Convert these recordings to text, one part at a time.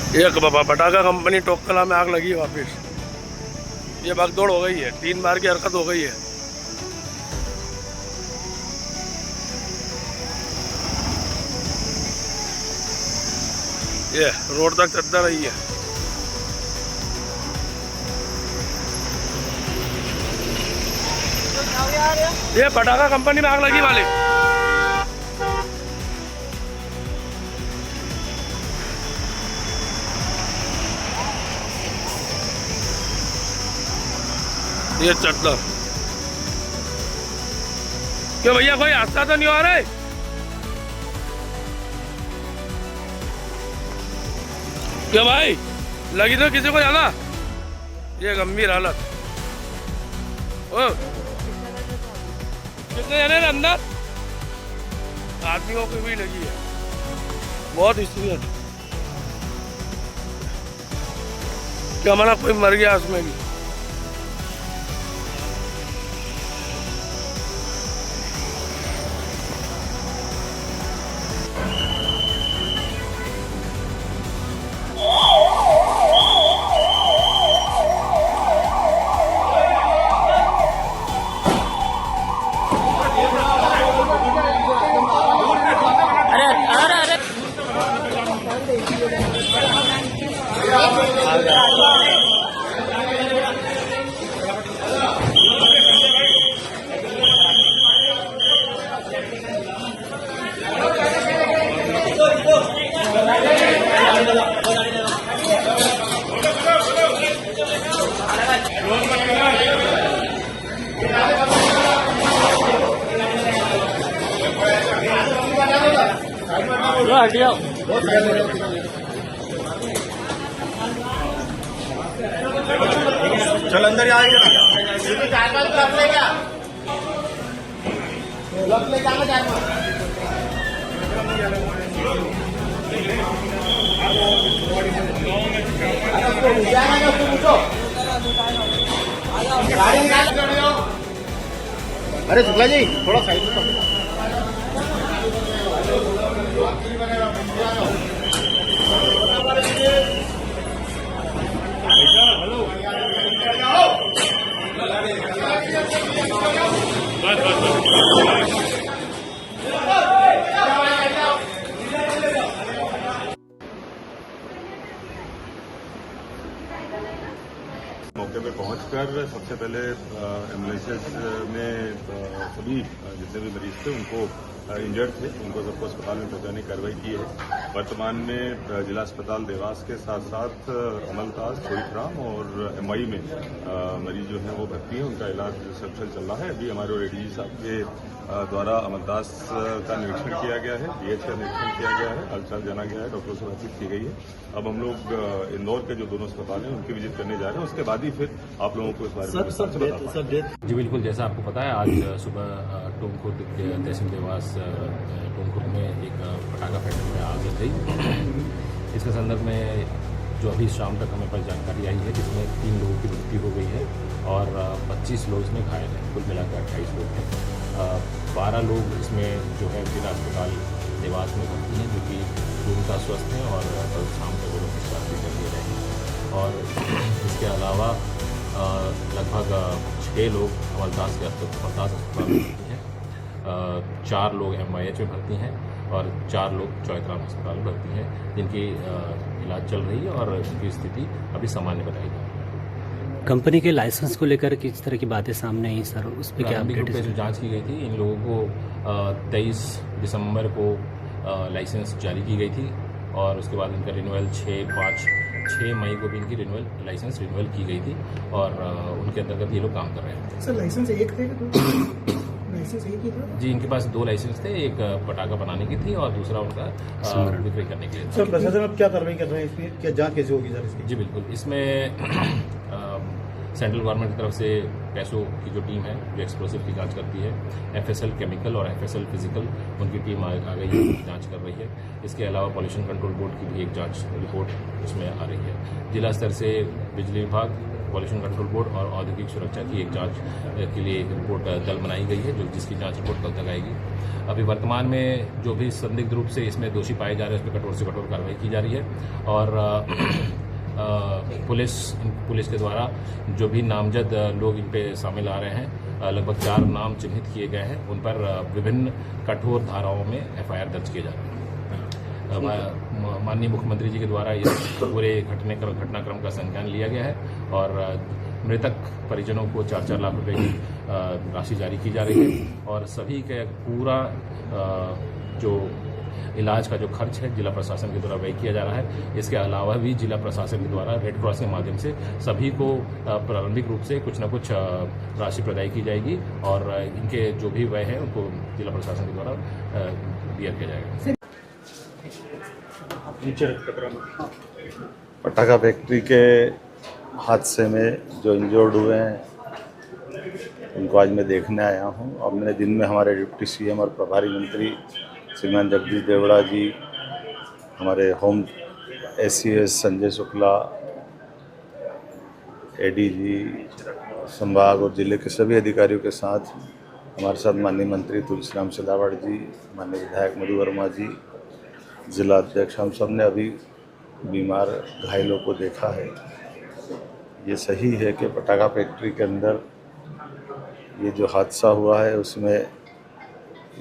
एक पटाखा कंपनी टोकला में आग लगी है वापिस। ये भागदौड़ हो गई है, 3 बार की हरकत हो गई है। ये रोड तक चलता रही है। ये पटाखा कंपनी में आग लगी मालिक। ये चद्दर क्यों भैया, कोई हादसा तो नहीं हो रहा है? क्यों भाई, लगी तो किसी को ज्यादा? ये गंभीर हालत। ओ कितने जने अंदर? आदमियों की भी लगी है, बहुत स्थिति। क्या माना कोई मर गया उसमें भी? चल अंदर आएगा अरे शुक्ला जी थोड़ा साइड में। मौके पे पहुंचकर सबसे पहले एम्बुलेंसेस में सभी जितने भी मरीज थे उनको इंजर्ड थे उनको सबको अस्पताल में पहुंचाने की कार्रवाई की है। वर्तमान में जिला अस्पताल देवास के साथ साथ अमलतास, कोईराम और एमआई में मरीज जो हैं वो भर्ती हैं। उनका इलाज सकुशल चल रहा है। अभी हमारे एडीजी साहब के द्वारा अमलतास का निरीक्षण किया गया है, डीएच का निरीक्षण किया गया है, हालचाल जाना गया है, डॉक्टरों से बातचीत की गई है। अब हम लोग इंदौर के जो दोनों अस्पताल हैं उनकी विजिट करने जा रहे हैं। उसके बाद ही फिर आप लोगों को इस बारे में विस्तार से बता पाएंगे। जी बिल्कुल, जैसा आपको पता है आज सुबह टोंकखुर्द तहसील देवास टोंकखुर्द में एक पटाखा फैक्ट्री में आग लग गई। इसके संदर्भ में जो अभी शाम तक हमें पास जानकारी आई है जिसमें 3 लोगों की मृत्यु हो गई है और 25 लोग इसमें घायल हैं। कुल मिलाकर 28 लोग हैं। 12 लोग इसमें जो है जिला अस्पताल देवास में भर्ती हैं जो कि पूर्णतः स्वस्थ हैं और कल शाम तक वो लोग डिस्चार्ज भी कर दिए गए हैं। और इसके अलावा लगभग 6 लोग अमलतास अस्पताल में भर्ती हैं, 4 लोग MIH में भर्ती हैं और 4 लोग चौथराम अस्पताल में भर्ती हैं जिनकी इलाज चल रही है और उनकी स्थिति अभी सामान्य बताई गई है। कंपनी के लाइसेंस को लेकर किस तरह की बातें सामने आई सर, उस पर क्या प्रारंभिक रूप से जो जांच की गई थी, इन लोगों को 23 दिसंबर को लाइसेंस जारी की गई थी और उसके बाद इनका रिन्यूअल 6 मई को भी इनकी लाइसेंस रिन्यूअल की गई थी और उनके अंतर्गत ये लोग काम कर रहे हैं। सर लाइसेंस एक थे लाइसेंस एक ही था? जी, इनके पास 2 लाइसेंस थे, एक पटाखा बनाने की थी और दूसरा उनका विक्रय करने के लिए। सर प्रशासन अब क्या कार्रवाई कर रहे हैं, इसमें क्या जांच कैसे होगी सर इसकी? जी बिल्कुल, इसमें सेंट्रल गवर्नमेंट की तरफ से पैसों की जो टीम है जो एक्सप्लोसिव की जांच करती है, FSL केमिकल और FSL फिजिकल, उनकी टीम आ गई है, जांच कर रही है। इसके अलावा पॉल्यूशन कंट्रोल बोर्ड की भी एक जांच रिपोर्ट उसमें आ रही है। जिला स्तर से बिजली विभाग, पॉल्यूशन कंट्रोल बोर्ड और औद्योगिक सुरक्षा की एक जांच के लिए एक रिपोर्ट दल बनाई गई है, जो जिसकी जांच रिपोर्ट कल तक आएगी। अभी वर्तमान में जो भी संदिग्ध रूप से इसमें दोषी पाए जा रहे हैं, उस पर कठोर से कठोर कार्रवाई की जा रही है और पुलिस के द्वारा जो भी नामजद लोग इन पे शामिल आ रहे हैं, लगभग 4 नाम चिन्हित किए गए हैं, उन पर विभिन्न कठोर धाराओं में एफआईआर दर्ज किए जा रहे हैं। माननीय मुख्यमंत्री जी के द्वारा इस पूरे घटनाक्रम का संज्ञान लिया गया है और मृतक परिजनों को 4-4 लाख रुपए की राशि जारी की जा रही है और सभी के पूरा जो इलाज का जो खर्च है जिला प्रशासन के द्वारा व्यय किया जा रहा है। इसके अलावा भी जिला प्रशासन के द्वारा रेड क्रॉस के माध्यम से सभी को प्रारंभिक रूप से कुछ न कुछ राशि प्रदाय की जाएगी और इनके जो भी व्यय है उनको जिला प्रशासन के द्वारा बियर किया जाएगा। पटाखा फैक्ट्री के हादसे में जो इंजर्ड हुए हैं उनको आज मैं देखने आया हूं और मैंने दिन में हमारे डिप्टी सीएम और प्रभारी मंत्री श्रीमान जगदीश देवड़ा जी, हमारे home ACS Sanjay Shukla, ADG संभाग और जिले के सभी अधिकारियों के साथ हमारे साथ माननीय मंत्री तुलसीराम सिलावट जी, माननीय विधायक मधु वर्मा जी, जिला अध्यक्ष, हम सब ने अभी बीमार घायलों को देखा है। ये सही है कि पटाखा फैक्ट्री के अंदर ये जो हादसा हुआ है उसमें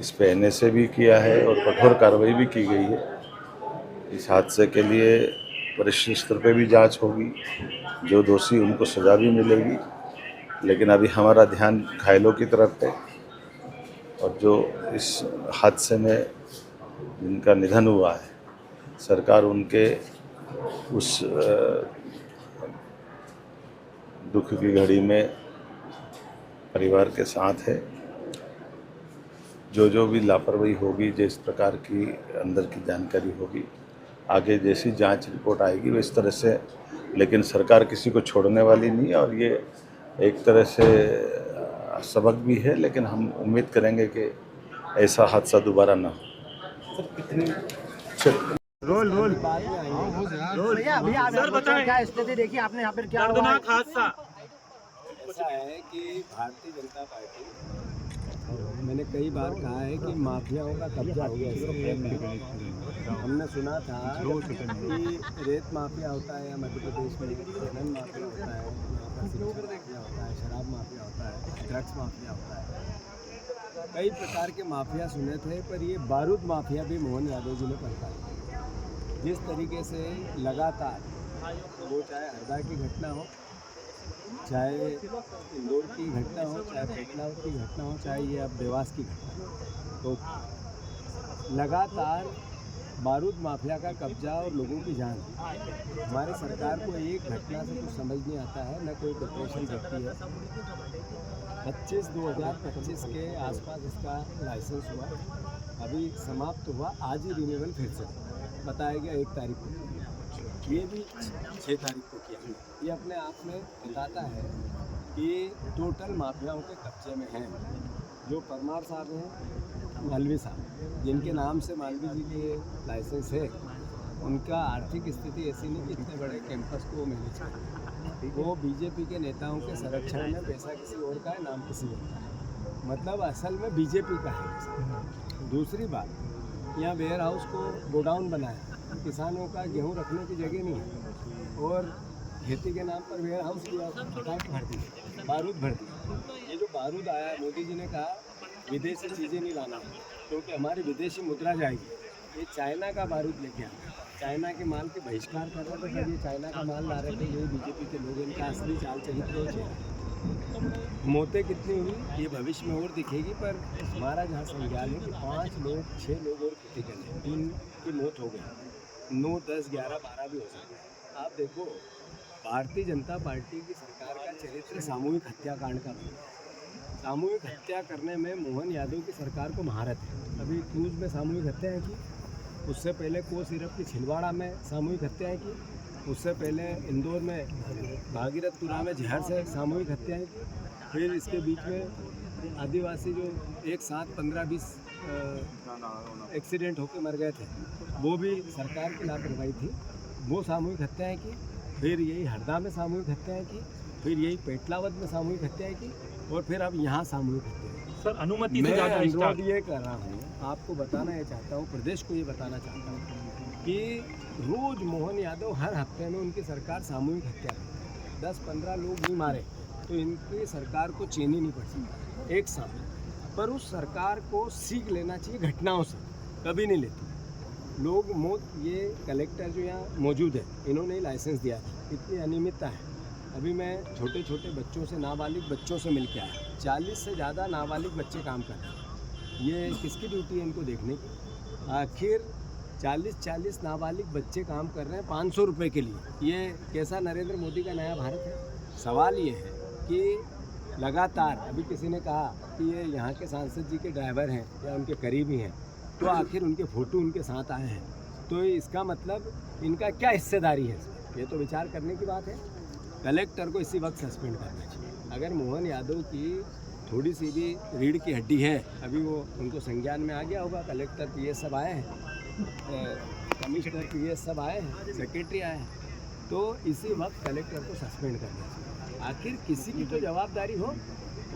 इस पे एनएसए भी किया है और कठोर कार्रवाई भी की गई है। इस हादसे के लिए वरिष्ठ स्तर पे भी जांच होगी, जो दोषी उनको सज़ा भी मिलेगी, लेकिन अभी हमारा ध्यान घायलों की तरफ है और जो इस हादसे में जिनका निधन हुआ है, सरकार उनके उस दुख की घड़ी में परिवार के साथ है। जो भी लापरवाही होगी, जिस प्रकार की अंदर की जानकारी होगी, आगे जैसी जांच रिपोर्ट आएगी वो इस तरह से, लेकिन सरकार किसी को छोड़ने वाली नहीं है और ये एक तरह से सबक भी है, लेकिन हम उम्मीद करेंगे कि ऐसा हादसा दोबारा ना हो। सर बताएं क्या स्थिति देखिए आपने यहाँ पर क्या दर्दनाक हादसा। ऐसा है कि भारतीय जनता पार्टी, मैंने कई बार कहा है कि माफियाओं का कब्जा हो गया है। हमने सुना था कि रेत माफिया होता है या मध्य प्रदेश में खनन माफिया होता है, माफिया होता है, शराब माफिया होता है, ड्रग्स माफिया होता है, कई प्रकार के माफिया सुने थे, पर ये बारूद माफिया भी मोहन यादव जी ने पकड़ा। जिस तरीके से लगातार, वो चाहे हरदा की घटना हो, चाहे इंदौर की घटना हो, चाहे पेटलाव की घटना हो, चाहे ये अब देवास की घटना हो, तो लगातार बारूद माफिया का कब्जा और लोगों की जान। हमारे सरकार को एक घटना से कुछ समझ नहीं आता है, न कोई प्रिपरेशन करती है। 2025 के आसपास इसका लाइसेंस हुआ, अभी समाप्त हुआ, आज ही रिन्यूअल फिर से बताया गया 1 तारीख को, ये भी 6 तारीख को किया। ये अपने आप में बताता है कि टोटल माफियाओं के कब्जे में हैं। जो परमार साहब हैं, मालवी साहब, जिनके नाम से मालवी जी के लाइसेंस है, उनका आर्थिक स्थिति ऐसी नहीं कि इतने बड़े कैंपस को मैनेज करें। वो बीजेपी के नेताओं के संरक्षण में पैसा किसी और का है, नाम किसी और का है, मतलब असल में बीजेपी का है। दूसरी बात, यहाँ वेयर हाउस को गोडाउन बनाया, किसानों का गेहूँ रखने की जगह नहीं है और खेती के नाम पर वेयर हाउस किया, भर दी, बारूद भर दी। ये जो बारूद आया, मोदी जी ने कहा विदेश से चीज़ें नहीं लाना है क्योंकि हमारी विदेशी मुद्रा जाएगी। ये चाइना का बारूद लेके आया, चाइना के माल के बहिष्कार कर रहे थे, फिर ये चाइना का माल ला रहे थे। यही बीजेपी के लोग, इनका असली चाल चरित्र। मौतें कितनी हुई ये भविष्य में और दिखेगी, पर हमारा जहाँ संज्ञान है कि 5 लोग 6 लोग और क्रिटिकल हैं, 3 की मौत हो गई, 9, 10, 11, 12 भी हो सकते हैं। आप देखो, भारतीय जनता पार्टी की सरकार का चरित्र सामूहिक हत्याकांड का बना। सामूहिक हत्या करने में मोहन यादव की सरकार को महारत है। अभी क्रूज में सामूहिक हत्याएँ की, उससे पहले को सिरप की छिंदवाड़ा में सामूहिक हत्याएँ की, उससे पहले इंदौर में भागीरथपुरा में जहर से सामूहिक हत्याएँ की, फिर इसके बीच में आदिवासी जो एक साथ 15-20 एक्सीडेंट होकर मर गए थे, वो भी सरकार की लापरवाही थी, वो सामूहिक हत्याएँ की। फिर यही हरदा में सामूहिक हत्याएँ की, फिर यही पेटलावद में सामूहिक हत्या की और फिर अब यहाँ सामूहिक हत्या की। सर अनुमति से मैं ज़्यादा अनुरोध ये कर रहा हूँ, आपको बताना ये चाहता हूँ, प्रदेश को ये बताना चाहता हूँ कि रोज मोहन यादव हर हफ्ते में उनकी सरकार सामूहिक हत्या करती है। 10-15 लोग नहीं मारे तो इनकी सरकार को चैन ही नहीं पड़ सकता एक साथ। पर उस सरकार को सीख लेना चाहिए घटनाओं से, कभी नहीं लेती लोग मौत। ये कलेक्टर जो यहाँ मौजूद है, इन्होंने ही लाइसेंस दिया था, इतनी अनियमितता है। अभी मैं छोटे छोटे बच्चों से, नाबालिग बच्चों से मिल के आया, 40 से ज़्यादा नाबालिग बच्चे काम कर रहे हैं। ये किसकी ड्यूटी है इनको देखने की? आखिर 40 नाबालिग बच्चे काम कर रहे हैं 500 रुपये के लिए। ये कैसा नरेंद्र मोदी का नया भारत है? सवाल ये है कि लगातार, अभी किसी ने कहा कि ये यहाँ के सांसद जी के ड्राइवर हैं या उनके करीबी हैं, तो आखिर उनके फ़ोटो उनके साथ आए हैं, तो इसका मतलब इनका क्या हिस्सेदारी है इसमें? ये तो विचार करने की बात है। कलेक्टर को इसी वक्त सस्पेंड करना चाहिए। अगर मोहन यादव की थोड़ी सी भी रीढ़ की हड्डी है, अभी वो उनको संज्ञान में आ गया होगा, कलेक्टर पीएस सब आए हैं, कमिश्नर पीएस सब आए हैं, सेक्रेटरी आए हैं, तो इसी वक्त कलेक्टर को सस्पेंड करना चाहिए। आखिर किसी की तो जवाबदारी हो।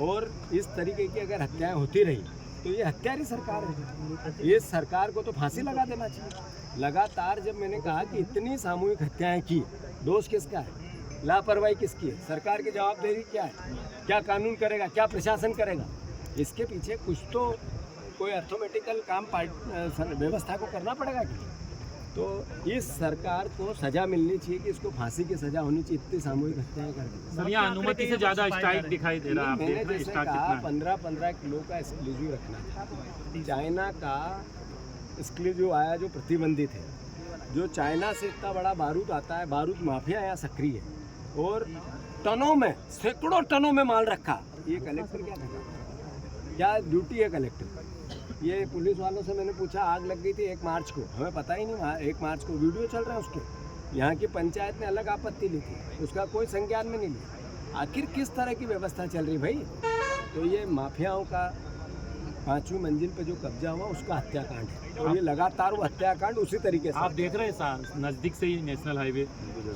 और इस तरीके की अगर हत्याएं होती रही तो ये हत्यारी सरकार है, ये सरकार को तो फांसी लगा देना चाहिए। लगातार जब मैंने कहा कि इतनी सामूहिक हत्याएं की, दोष किसका है? लापरवाही किसकी है? सरकार की जवाबदेही क्या है? क्या कानून करेगा? क्या प्रशासन करेगा? इसके पीछे कुछ तो कोई अर्थोमेटिकल काम व्यवस्था को करना पड़ेगा कि? तो इस सरकार को सजा मिलनी चाहिए कि इसको फांसी की सजा होनी चाहिए, इतनी सामूहिक हत्याएं करके। सर यहाँ अनुमति से ज़्यादा स्ट्राइक दिखाई दे रहा है। आप मैंने देख रहे हैं जैसे स्टॉक कहा कितना है। 15-15 किलो का एक्सक्लूसिव रखना था। चाइना का एक्सक्लूसिव आया जो प्रतिबंधित है, जो चाइना से इतना बड़ा बारूद आता है, बारूद माफिया यहाँ सक्रिय है और टनों में, सैकड़ों टनों में माल रखा। ये कलेक्टर क्या करता? क्या ड्यूटी है कलेक्टर? ये पुलिस वालों से मैंने पूछा, आग लग गई थी 1 मार्च को, हमें पता ही नहीं, 1 मार्च को वीडियो चल रहा है उसके। यहाँ की पंचायत ने अलग आपत्ति ली थी, उसका कोई संज्ञान में नहीं लिया। आखिर किस तरह की व्यवस्था चल रही भाई? तो ये माफियाओं का 5वीं मंजिल पे जो कब्जा हुआ उसका हत्याकांड है और ये लगातार वो हत्याकांड उसी तरीके से आप देख रहे हैं नज़दीक से ही नेशनल हाईवे।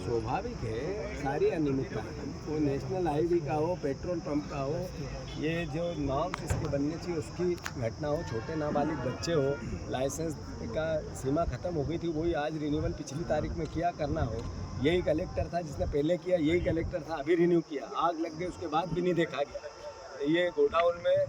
स्वाभाविक है, सारी अनियमितता है, वो नेशनल हाईवे का हो, पेट्रोल पंप का हो, ये जो नॉर्म्स इसके बनने चाहिए उसकी घटना हो, छोटे नाबालिग बच्चे हो, लाइसेंस का सीमा ख़त्म हो गई थी, वही आज रिन्यूअल पिछली तारीख में किया करना हो। यही कलेक्टर था जिसने पहले किया, यही कलेक्टर था अभी रिन्यू किया, आग लग गई उसके बाद भी नहीं देखा गया। ये गोडाउन में